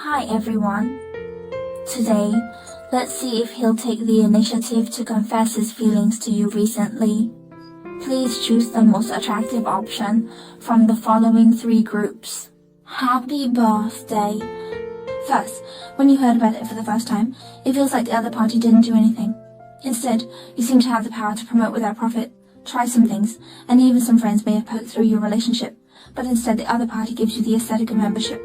Hi everyone. Today, let's see if he'll take the initiative to confess his feelings to you recently. Please choose the most attractive option from the following 3 groups. Happy birthday. First, when you heard about it for the first time, it feels like the other party didn't do anything. Instead, you seem to have the power to promote without profit, try some things, and even some friends may have poked through your relationship, but instead the other party gives you the aesthetic of membership.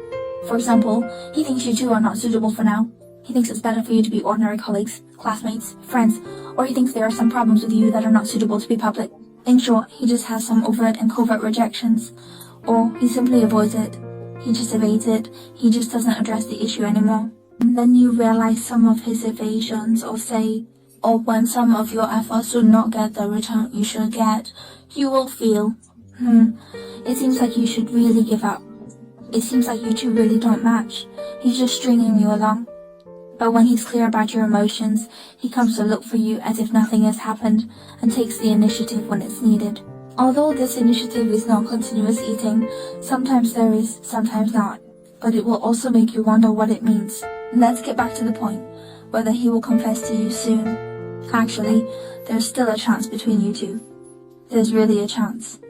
For example, he thinks you two are not suitable for now. He thinks it's better for you to be ordinary colleagues, classmates, friends, or he thinks there are some problems with you that are not suitable to be public. In short, he just has some overt and covert rejections. Or he simply avoids it. He just evades it. He just doesn't address the issue anymore. And then you realize some of his evasions, or when some of your efforts do not get the return you should get, you will feel, it seems like you should really give up. It seems like you two really don't match. He's just stringing you along. But when he's clear about your emotions, he comes to look for you as if nothing has happened and takes the initiative when it's needed. Although this initiative is not continuous eating, sometimes there is, sometimes not. But it will also make you wonder what it means. Let's get back to the point, whether he will confess to you soon. Actually, there's still a chance between you two. There's really a chance.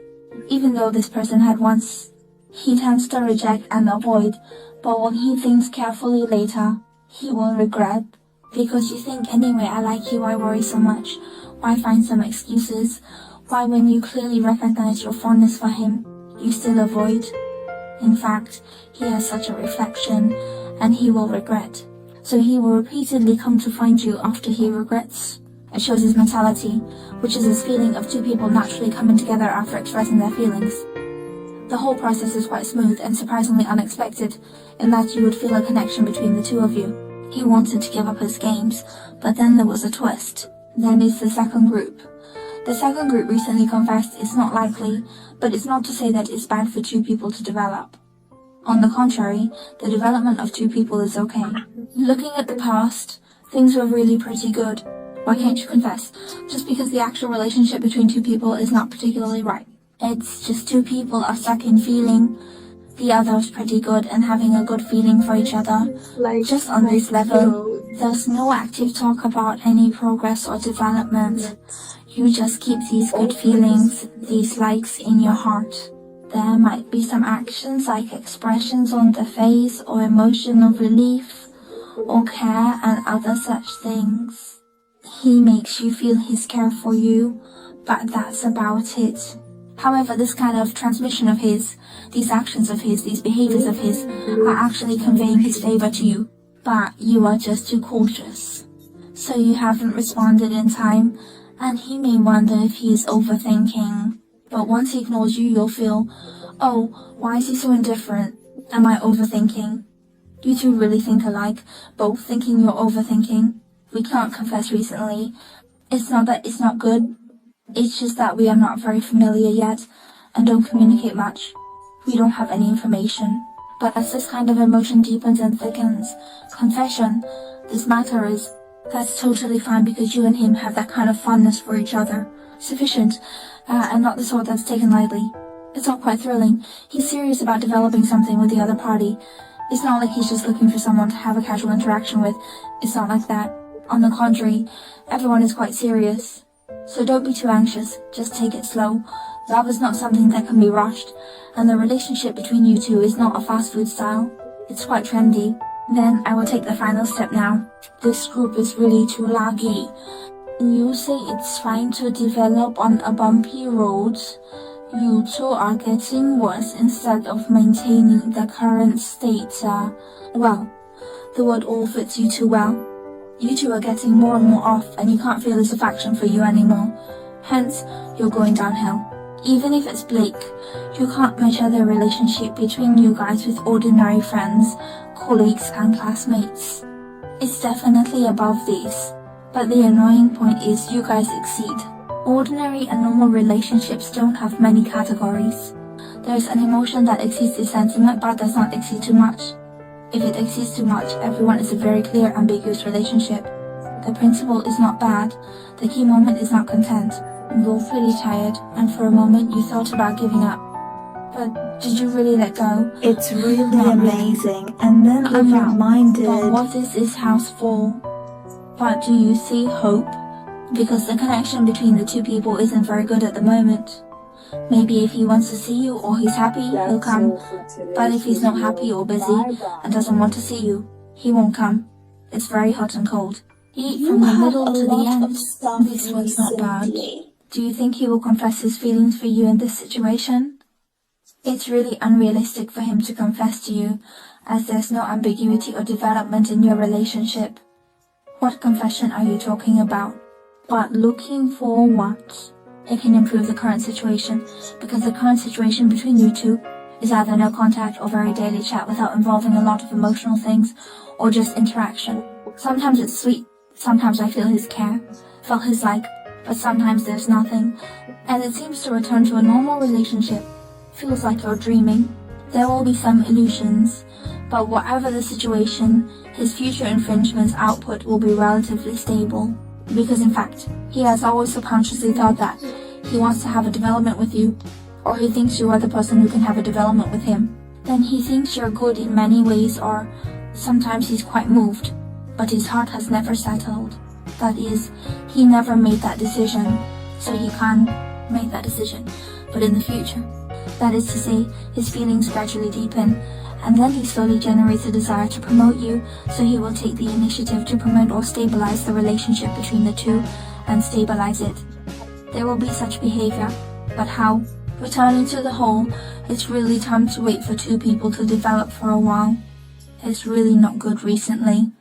Even though this person had once, he tends to reject and avoid, but when he thinks carefully later, he will regret. Because you think, anyway, I like you, why worry so much? Why find some excuses? Why, when you clearly recognize your fondness for him, you still avoid? In fact, he has such a reflection, and he will regret. So he will repeatedly come to find you after he regrets. It shows his mentality, which is his feeling of two people naturally coming together after expressing their feelings. The whole process is quite smooth and surprisingly unexpected, in that you would feel a connection between the two of you. He wanted to give up his games, but then there was a twist. Then is the second group. The second group recently confessed it's not likely, but it's not to say that it's bad for two people to develop. On the contrary, the development of two people is okay. Looking at the past, things were really pretty good. Why can't you confess? Just because the actual relationship between two people is not particularly right. It's just two people are stuck in feeling the other's pretty good and having a good feeling for each other. Just on this level, there's no active talk about any progress or development. You just keep these good feelings, these likes in your heart. There might be some actions like expressions on the face or emotional relief or care and other such things. He makes you feel his care for you, but that's about it. However, this kind of transmission of his, these actions of his, these behaviors of his, are actually conveying his favor to you. But you are just too cautious. So you haven't responded in time, and he may wonder if he is overthinking. But once he ignores you, you'll feel, oh, why is he so indifferent? Am I overthinking? You two really think alike, both thinking you're overthinking. We can't confess recently. It's not that it's not good. It's just that we are not very familiar yet and don't communicate much. We don't have any information. But as this kind of emotion deepens and thickens, confession, this matter is, that's totally fine because you and him have that kind of fondness for each other. Sufficient, and not the sort that's taken lightly. It's all quite thrilling. He's serious about developing something with the other party. It's not like he's just looking for someone to have a casual interaction with. It's not like that. On the contrary, everyone is quite serious. So don't be too anxious, just take it slow. Love is not something that can be rushed, and the relationship between you two is not a fast food style. It's quite trendy. Then I will take the final step now. This group is really too laggy. You say it's fine to develop on a bumpy road. You two are getting worse instead of maintaining the current state. Well, the word all fits you too well. You two are getting more and more off, and you can't feel this affection for you anymore. Hence, you're going downhill. Even if it's bleak, you can't measure the relationship between you guys with ordinary friends, colleagues, and classmates. It's definitely above these. But the annoying point is you guys exceed. Ordinary and normal relationships don't have many categories. There's an emotion that exceeds the sentiment but does not exceed too much. If it exceeds too much, everyone is a very clear, ambiguous relationship. The principle is not bad, the key moment is not content. You're both really tired, and for a moment you thought about giving up. But did you really let go? It's really amazing. And then I'm reminded... But what is this house for? But do you see hope? Because the connection between the two people isn't very good at the moment. Maybe if he wants to see you or he's happy, he'll come. But if he's not happy or busy and doesn't want to see you, he won't come. It's very hot and cold. Eat from the middle to the end. This one's not bad. Do you think he will confess his feelings for you in this situation? It's really unrealistic for him to confess to you, as there's no ambiguity or development in your relationship. What confession are you talking about? But looking for what? It can improve the current situation, because the current situation between you two is either no contact or very daily chat without involving a lot of emotional things, or just interaction. Sometimes it's sweet, sometimes I feel his care, felt his like, but sometimes there's nothing, and it seems to return to a normal relationship. Feels like you're dreaming. There will be some illusions, but whatever the situation, his future infringements output will be relatively stable. Because in fact, he has always subconsciously thought that he wants to have a development with you, or he thinks you are the person who can have a development with him. Then he thinks you're good in many ways, or sometimes he's quite moved, but his heart has never settled. That is, he never made that decision, so he can't make that decision, but in the future. That is to say, his feelings gradually deepen, and then he slowly generates a desire to promote you, so he will take the initiative to promote or stabilize the relationship between the two, and stabilize it. There will be such behavior, but how? Returning to the whole, it's really time to wait for two people to develop for a while. It's really not good recently.